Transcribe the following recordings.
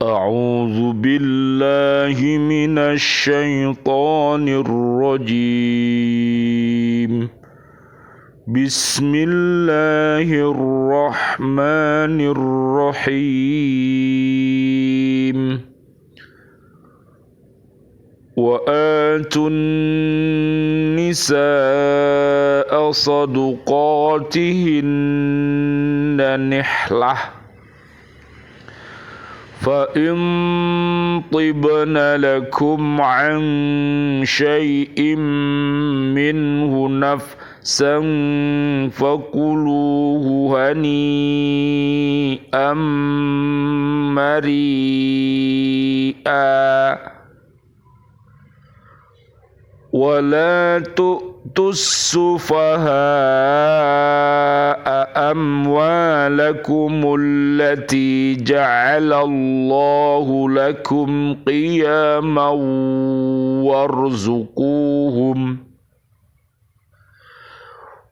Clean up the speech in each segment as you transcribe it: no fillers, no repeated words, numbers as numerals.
أعوذ بالله من الشيطان الرجيم بسم الله الرحمن الرحيم وآتوا النساء صدقاتهن نحلة فإن طبن لكم عن شيء منه نفسا فكلوه هنيئا مريئا ولا تؤتوا السفهاء أموالكم التي جعل الله لكم قياما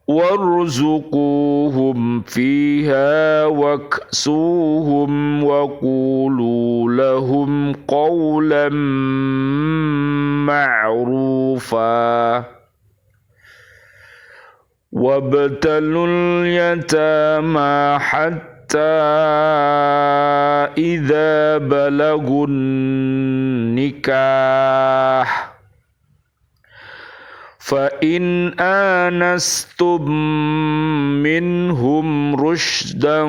وارزقوهم فيها واكسوهم وقولوا لهم قولا معروفا وابتلوا اليتامى حتى إذا بلغوا النكاح فإن آنستم منهم رشدا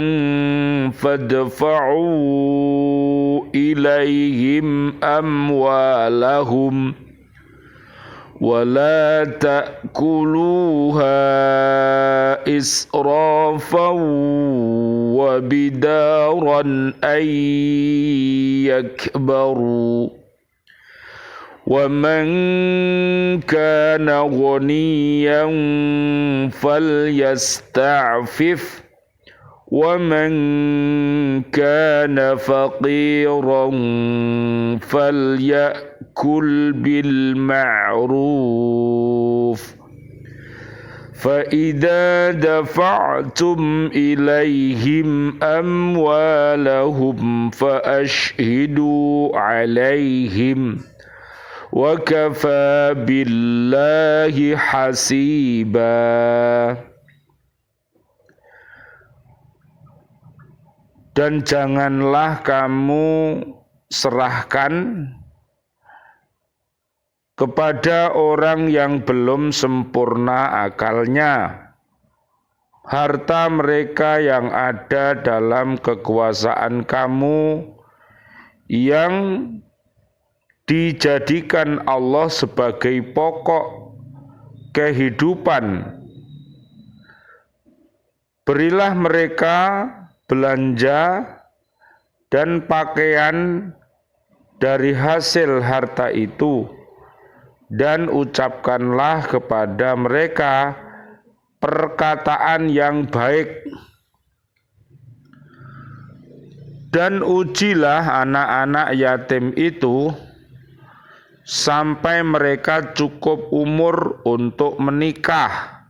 فادفعوا إليهم أموالهم ولا تأكلوها إسرافا وبدارا أن يكبروا ومن كان غنيا فليستعفف ومن كان فقيرا فليأكل بالمعروف فإذا دفعتم إليهم أموالهم فأشهدوا عليهم وكفى بالله حسيبا. Dan janganlah kamu serahkan kepada orang yang belum sempurna akalnya harta mereka yang ada dalam kekuasaan kamu yang dijadikan Allah sebagai pokok kehidupan. Berilah mereka belanja dan pakaian dari hasil harta itu, dan ucapkanlah kepada mereka perkataan yang baik. Dan ujilah anak-anak yatim itu sampai mereka cukup umur untuk menikah.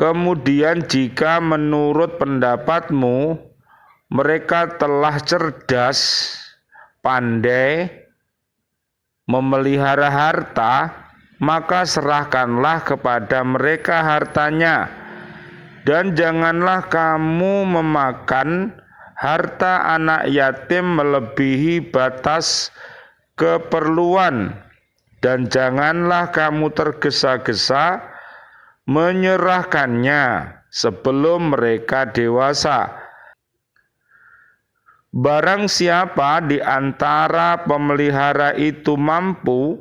Kemudian jika menurut pendapatmu mereka telah cerdas, pandai, memelihara harta, maka serahkanlah kepada mereka hartanya. Dan janganlah kamu memakan harta anak yatim melebihi batas keperluan, dan janganlah kamu tergesa-gesa menyerahkannya sebelum mereka dewasa. Barang siapa di antara pemelihara itu mampu,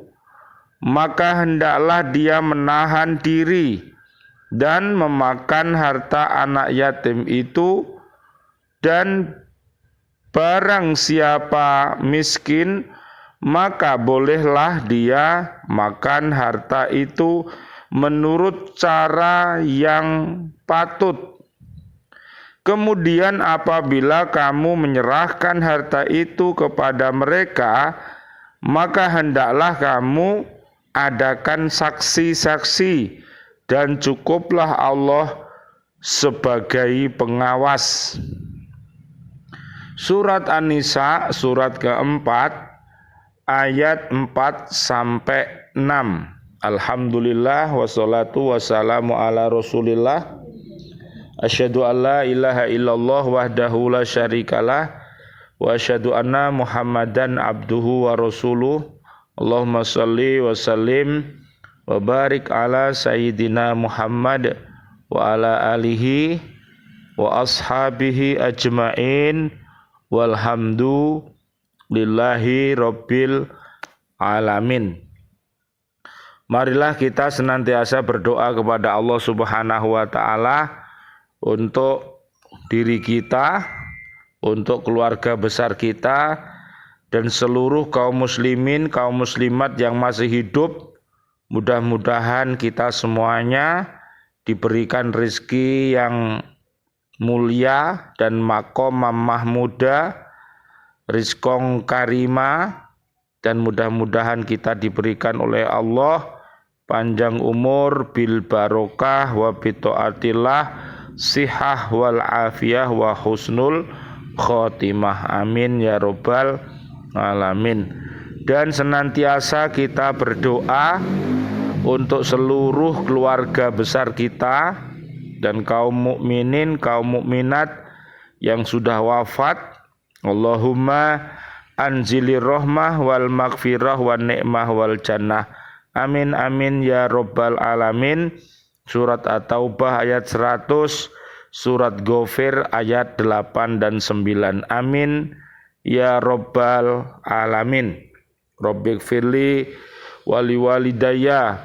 maka hendaklah dia menahan diri dan memakan harta anak yatim itu, dan barang siapa miskin, maka bolehlah dia makan harta itu menurut cara yang patut. Kemudian apabila kamu menyerahkan harta itu kepada mereka, maka hendaklah kamu adakan saksi-saksi, dan cukuplah Allah sebagai pengawas. Surat An-Nisa surat keempat ayat 4 sampai 6. Alhamdulillah wassalatu wassalamu ala Rasulillah. Asyhadu an la ilaha illallah wahdahu la syarikalah wa asyhadu anna Muhammadan abduhu wa rasuluh. Allahumma shalli wa sallim wa barik ala sayyidina Muhammad wa ala alihi wa ashabihi ajmain walhamdulillahi rabbil alamin. Marilah kita senantiasa berdoa kepada Allah Subhanahu wa taala untuk diri kita, untuk keluarga besar kita, dan seluruh kaum muslimin, kaum muslimat yang masih hidup. Mudah-mudahan kita semuanya diberikan rezeki yang mulia dan makom mahmuda, rizqong karima, dan mudah-mudahan kita diberikan oleh Allah panjang umur bil barokah wa bitaatillah, sihah wal afiyah wa husnul khotimah. Amin ya robbal alamin. Dan senantiasa kita berdoa untuk seluruh keluarga besar kita dan kaum mukminin, kaum mukminat yang sudah wafat. Allahumma anzilir rahmah wal maghfirah wan ni'mah wal jannah. Amin amin ya robbal alamin. Surat At-Taubah ayat 100, surat Ghafir ayat 8 dan 9. Amin ya robbal alamin. Rabbighfirli wali walidayya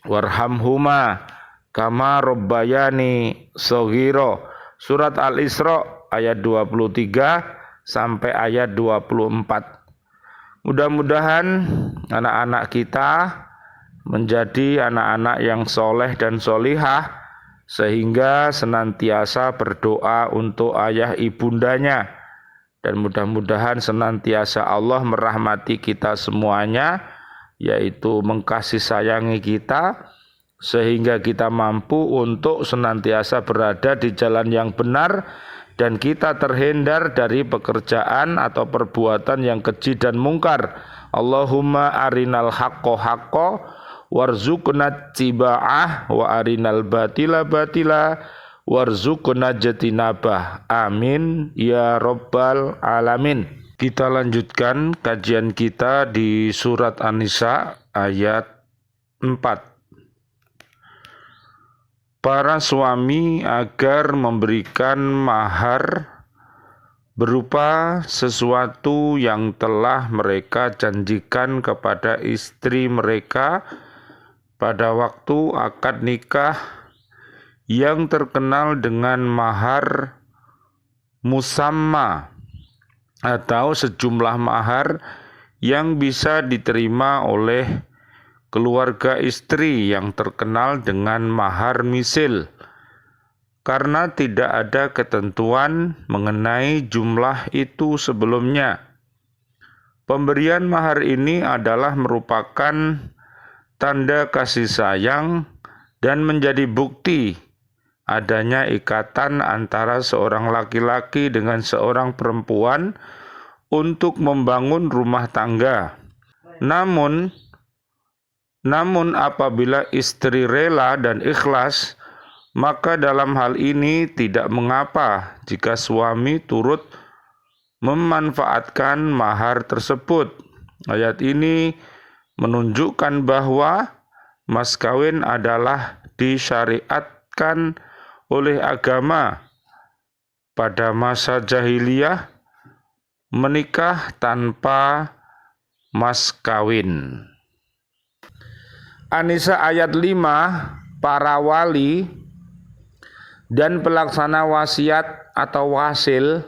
warhamhuma kama rabbayani shaghira. Surat Al-Isra ayat 23 sampai ayat 24. Mudah-mudahan anak-anak kita menjadi anak-anak yang soleh dan solihah, sehingga senantiasa berdoa untuk ayah ibundanya, dan mudah-mudahan senantiasa Allah merahmati kita semuanya, yaitu mengkasih sayangi kita, sehingga kita mampu untuk senantiasa berada di jalan yang benar dan kita terhindar dari pekerjaan atau perbuatan yang keji dan mungkar. Allahumma arinal haqqo haqqo warzuqna tiba'ah wa arinal batila batila warzuqna jatinabah. Amin ya robbal alamin. Kita lanjutkan kajian kita di surat An-Nisa ayat 4. Para suami agar memberikan mahar berupa sesuatu yang telah mereka janjikan kepada istri mereka pada waktu akad nikah, yang terkenal dengan mahar musamma atau sejumlah mahar yang bisa diterima oleh keluarga istri, yang terkenal dengan mahar misil, karena tidak ada ketentuan mengenai jumlah itu sebelumnya. Pemberian mahar ini adalah merupakan tanda kasih sayang dan menjadi bukti adanya ikatan antara seorang laki-laki dengan seorang perempuan untuk membangun rumah tangga. Namun apabila istri rela dan ikhlas, maka dalam hal ini tidak mengapa jika suami turut memanfaatkan mahar tersebut. Ayat ini menunjukkan bahwa mas kawin adalah disyariatkan oleh agama. Pada masa jahiliyah, menikah tanpa mas kawin. An-Nisa ayat 5, para wali dan pelaksana wasiat atau wasil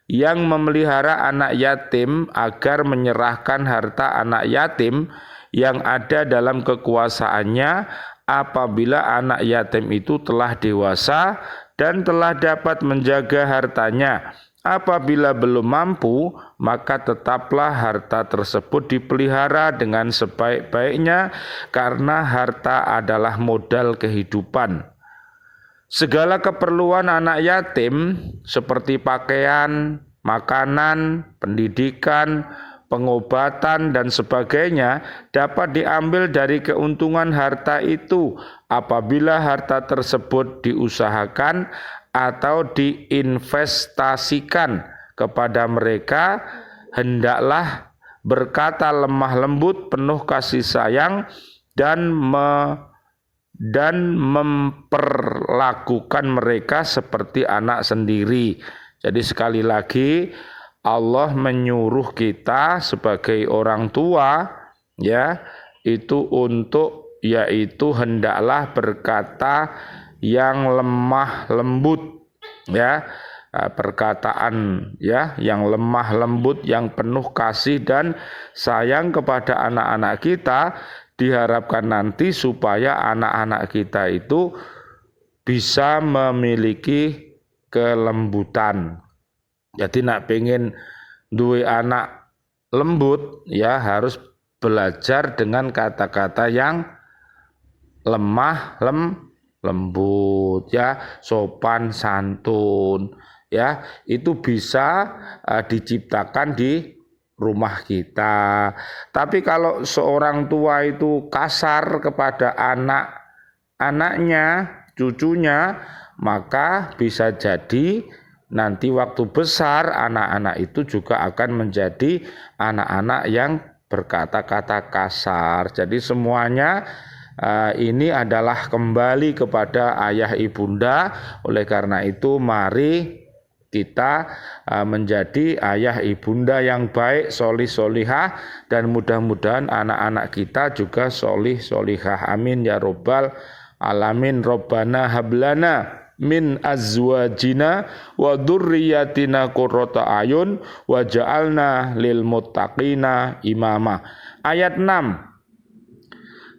yang memelihara anak yatim agar menyerahkan harta anak yatim yang ada dalam kekuasaannya apabila anak yatim itu telah dewasa dan telah dapat menjaga hartanya. Apabila belum mampu, maka tetaplah harta tersebut dipelihara dengan sebaik-baiknya, karena harta adalah modal kehidupan. Segala keperluan anak yatim seperti pakaian, makanan, pendidikan, pengobatan, dan sebagainya dapat diambil dari keuntungan harta itu apabila harta tersebut diusahakan atau diinvestasikan kepada mereka. Hendaklah berkata lemah lembut, penuh kasih sayang, dan memperlakukan mereka seperti anak sendiri. Jadi sekali lagi, Allah menyuruh kita sebagai orang tua, ya, itu untuk, yaitu hendaklah berkata yang lemah lembut, ya, perkataan, ya, yang lemah lembut, yang penuh kasih dan sayang kepada anak-anak kita. Diharapkan nanti supaya anak-anak kita itu bisa memiliki kelembutan. Jadi nak pengen duwe anak lembut, ya harus belajar dengan kata-kata yang lemah lembut, ya, sopan santun, ya, itu bisa diciptakan di rumah kita. Tapi kalau seorang tua itu kasar kepada anaknya, cucunya, maka bisa jadi nanti waktu besar anak-anak itu juga akan menjadi anak-anak yang berkata-kata kasar. Jadi semuanya ini adalah kembali kepada ayah ibunda. Oleh karena itu mari kita menjadi ayah ibunda yang baik, solih solihah, dan mudah-mudahan anak-anak kita juga solih solihah. Amin ya robbal alamin. Robbana hablana min azwajina wa dzurriyyatina qurrata ayun waj'alna lil muttaqina imama. Ayat 6.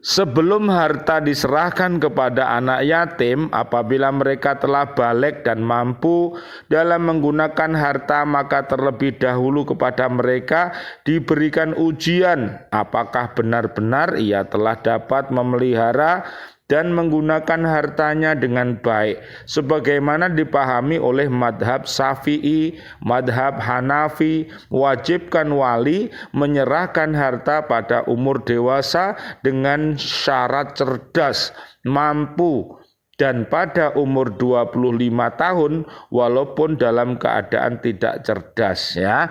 Sebelum harta diserahkan kepada anak yatim, apabila mereka telah balik dan mampu dalam menggunakan harta, maka terlebih dahulu kepada mereka diberikan ujian apakah benar-benar ia telah dapat memelihara dan menggunakan hartanya dengan baik, sebagaimana dipahami oleh madhab Syafi'i, madhab Hanafi. Wajibkan wali menyerahkan harta pada umur dewasa dengan syarat cerdas, mampu, dan pada umur 25 tahun walaupun dalam keadaan tidak cerdas, ya.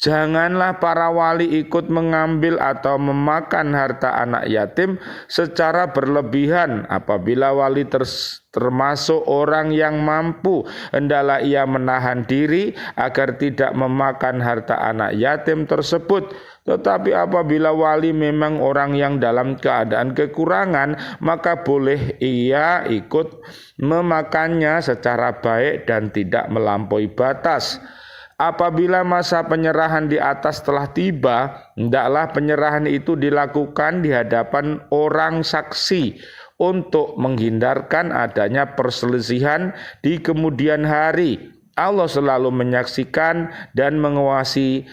Janganlah para wali ikut mengambil atau memakan harta anak yatim secara berlebihan. Apabila wali termasuk orang yang mampu, hendaklah ia menahan diri agar tidak memakan harta anak yatim tersebut. Tetapi apabila wali memang orang yang dalam keadaan kekurangan, maka boleh ia ikut memakannya secara baik dan tidak melampaui batas. Apabila masa penyerahan di atas telah tiba, hendaklah penyerahan itu dilakukan di hadapan orang saksi untuk menghindarkan adanya perselisihan di kemudian hari. Allah selalu menyaksikan dan mengawasi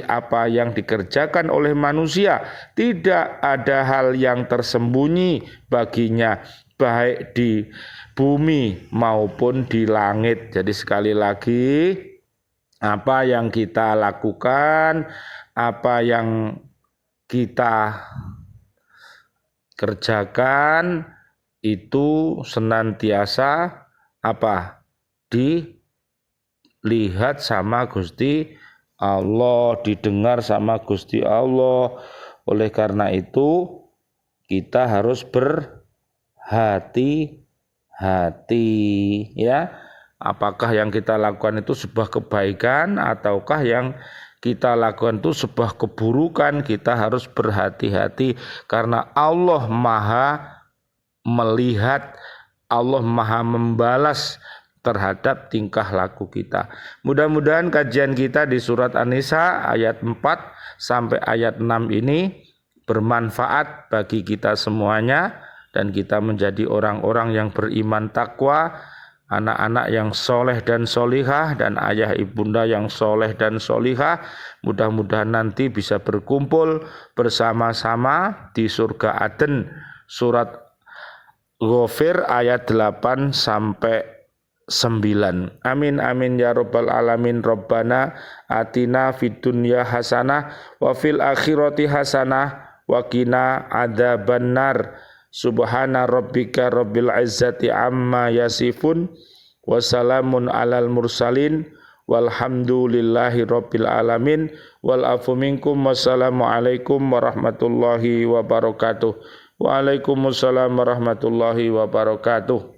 apa yang dikerjakan oleh manusia. Tidak ada hal yang tersembunyi baginya, baik di bumi maupun di langit. Jadi sekali lagi, apa yang kita lakukan, apa yang kita kerjakan itu senantiasa apa? Dilihat sama Gusti Allah, didengar sama Gusti Allah. Oleh karena itu kita harus berhati-hati, ya. Apakah yang kita lakukan itu sebuah kebaikan ataukah yang kita lakukan itu sebuah keburukan? Kita harus berhati-hati karena Allah Maha melihat, Allah Maha membalas terhadap tingkah laku kita. Mudah-mudahan kajian kita di surat An-Nisa ayat 4 sampai ayat 6 ini bermanfaat bagi kita semuanya dan kita menjadi orang-orang yang beriman takwa, anak-anak yang soleh dan solihah, dan ayah ibunda yang soleh dan solihah. Mudah-mudahan nanti bisa berkumpul bersama-sama di surga Aden. Surat Ghafir ayat 8 sampai Amin amin ya rabbal alamin. Rabbana atina fid dunya hasanah wa fil akhirati hasanah wa qina adzabannar. Subhana rabbika rabbil izzati amma yasifun wa salamun alal mursalin walhamdulillahi rabbil alamin. Wal afu minkum. Wassalamu alaikum warahmatullahi wabarakatuh. Waalaikumsalam warahmatullahi wabarakatuh.